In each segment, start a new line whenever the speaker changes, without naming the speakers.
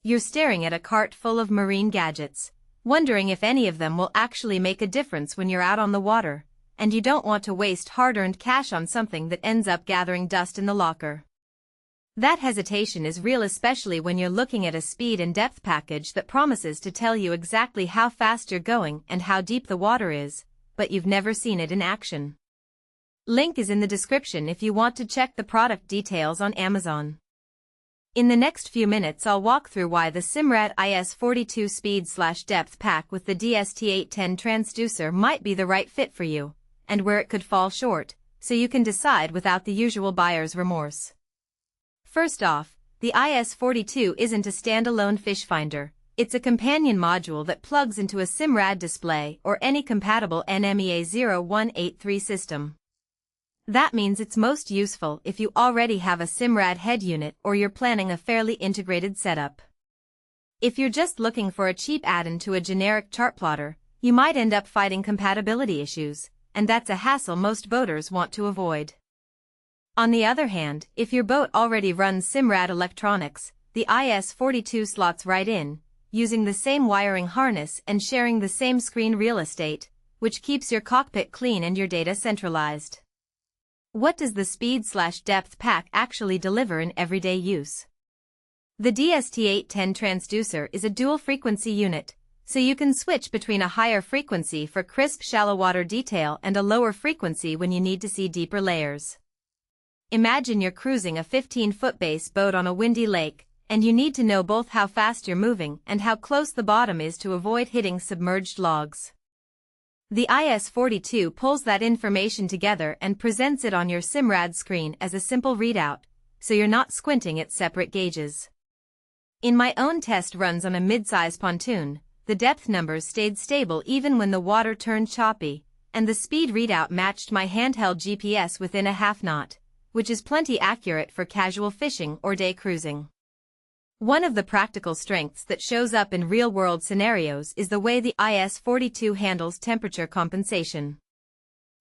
You're staring at a cart full of marine gadgets, wondering if any of them will actually make a difference when you're out on the water, and you don't want to waste hard-earned cash on something that ends up gathering dust in the locker. That hesitation is real, especially when you're looking at a speed and depth package that promises to tell you exactly how fast you're going and how deep the water is, but you've never seen it in action. Link is in the description if you want to check the product details on Amazon. In the next few minutes I'll walk through why the Simrad Is42 Speed/Depth Pack with the DST810 Transducer might be the right fit for you, and where it could fall short, so you can decide without the usual buyer's remorse. First off, the Is42 isn't a standalone fish finder. It's a companion module that plugs into a Simrad display or any compatible NMEA 0183 system. That means it's most useful if you already have a Simrad head unit or you're planning a fairly integrated setup. If you're just looking for a cheap add-in to a generic chart plotter, you might end up fighting compatibility issues, and that's a hassle most boaters want to avoid. On the other hand, if your boat already runs Simrad electronics, the Is42 slots right in, using the same wiring harness and sharing the same screen real estate, which keeps your cockpit clean and your data centralized. What does the Speed/Depth Pack actually deliver in everyday use? The DST810 Transducer is a dual-frequency unit, so you can switch between a higher frequency for crisp shallow water detail and a lower frequency when you need to see deeper layers. Imagine you're cruising a 15-foot base boat on a windy lake, and you need to know both how fast you're moving and how close the bottom is to avoid hitting submerged logs. The Is42 pulls that information together and presents it on your Simrad screen as a simple readout, so you're not squinting at separate gauges. In my own test runs on a mid-size pontoon, the depth numbers stayed stable even when the water turned choppy, and the speed readout matched my handheld GPS within a half knot, which is plenty accurate for casual fishing or day cruising. One of the practical strengths that shows up in real-world scenarios is the way the Is42 handles temperature compensation.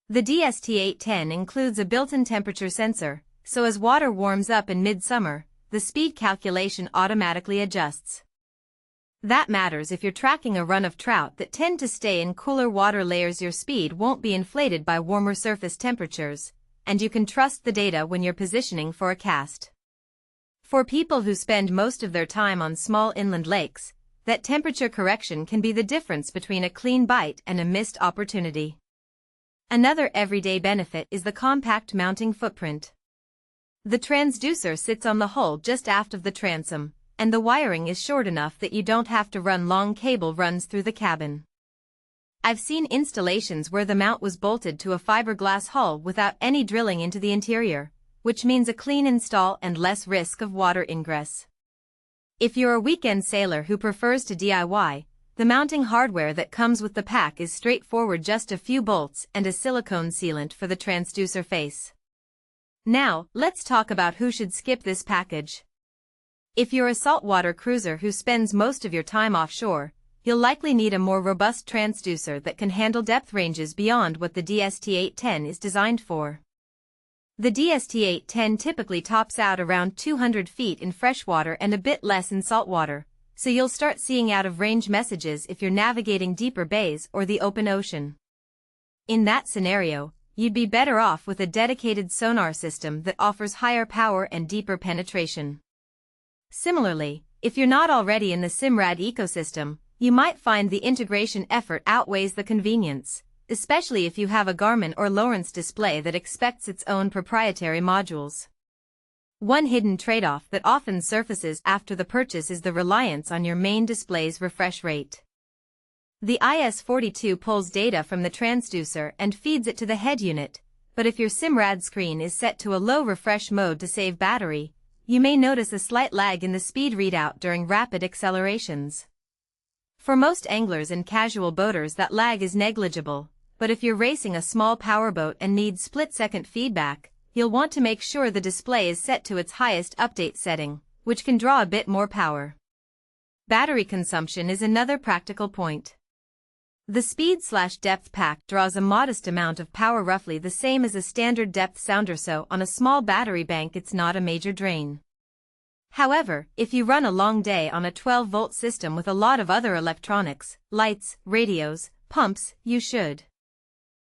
The DST810 includes a built-in temperature sensor, so as water warms up in midsummer, the speed calculation automatically adjusts. That matters if you're tracking a run of trout that tend to stay in cooler water layers. Your speed won't be inflated by warmer surface temperatures, and you can trust the data when you're positioning for a cast. For people who spend most of their time on small inland lakes, that temperature correction can be the difference between a clean bite and a missed opportunity. Another everyday benefit is the compact mounting footprint. The transducer sits on the hull just aft of the transom, and the wiring is short enough that you don't have to run long cable runs through the cabin. I've seen installations where the mount was bolted to a fiberglass hull without any drilling into the interior, which means a clean install and less risk of water ingress. If you're a weekend sailor who prefers to DIY, the mounting hardware that comes with the pack is straightforward: just a few bolts and a silicone sealant for the transducer face. Now, let's talk about who should skip this package. If you're a saltwater cruiser who spends most of your time offshore, you'll likely need a more robust transducer that can handle depth ranges beyond what the DST810 is designed for. The DST810 typically tops out around 200 feet in freshwater and a bit less in saltwater, so you'll start seeing out-of-range messages if you're navigating deeper bays or the open ocean. In that scenario, you'd be better off with a dedicated sonar system that offers higher power and deeper penetration. Similarly, if you're not already in the Simrad ecosystem, you might find the integration effort outweighs the convenience, especially if you have a Garmin or Lowrance display that expects its own proprietary modules. One hidden trade-off that often surfaces after the purchase is the reliance on your main display's refresh rate. The Is42 pulls data from the transducer and feeds it to the head unit, but if your Simrad screen is set to a low refresh mode to save battery, you may notice a slight lag in the speed readout during rapid accelerations. For most anglers and casual boaters, that lag is negligible, but if you're racing a small powerboat and need split-second feedback, you'll want to make sure the display is set to its highest update setting, which can draw a bit more power. Battery consumption is another practical point. The Speed/Depth Pack draws a modest amount of power, roughly the same as a standard depth sounder, so on a small battery bank it's not a major drain. However, if you run a long day on a 12-volt system with a lot of other electronics, lights, radios, pumps, you should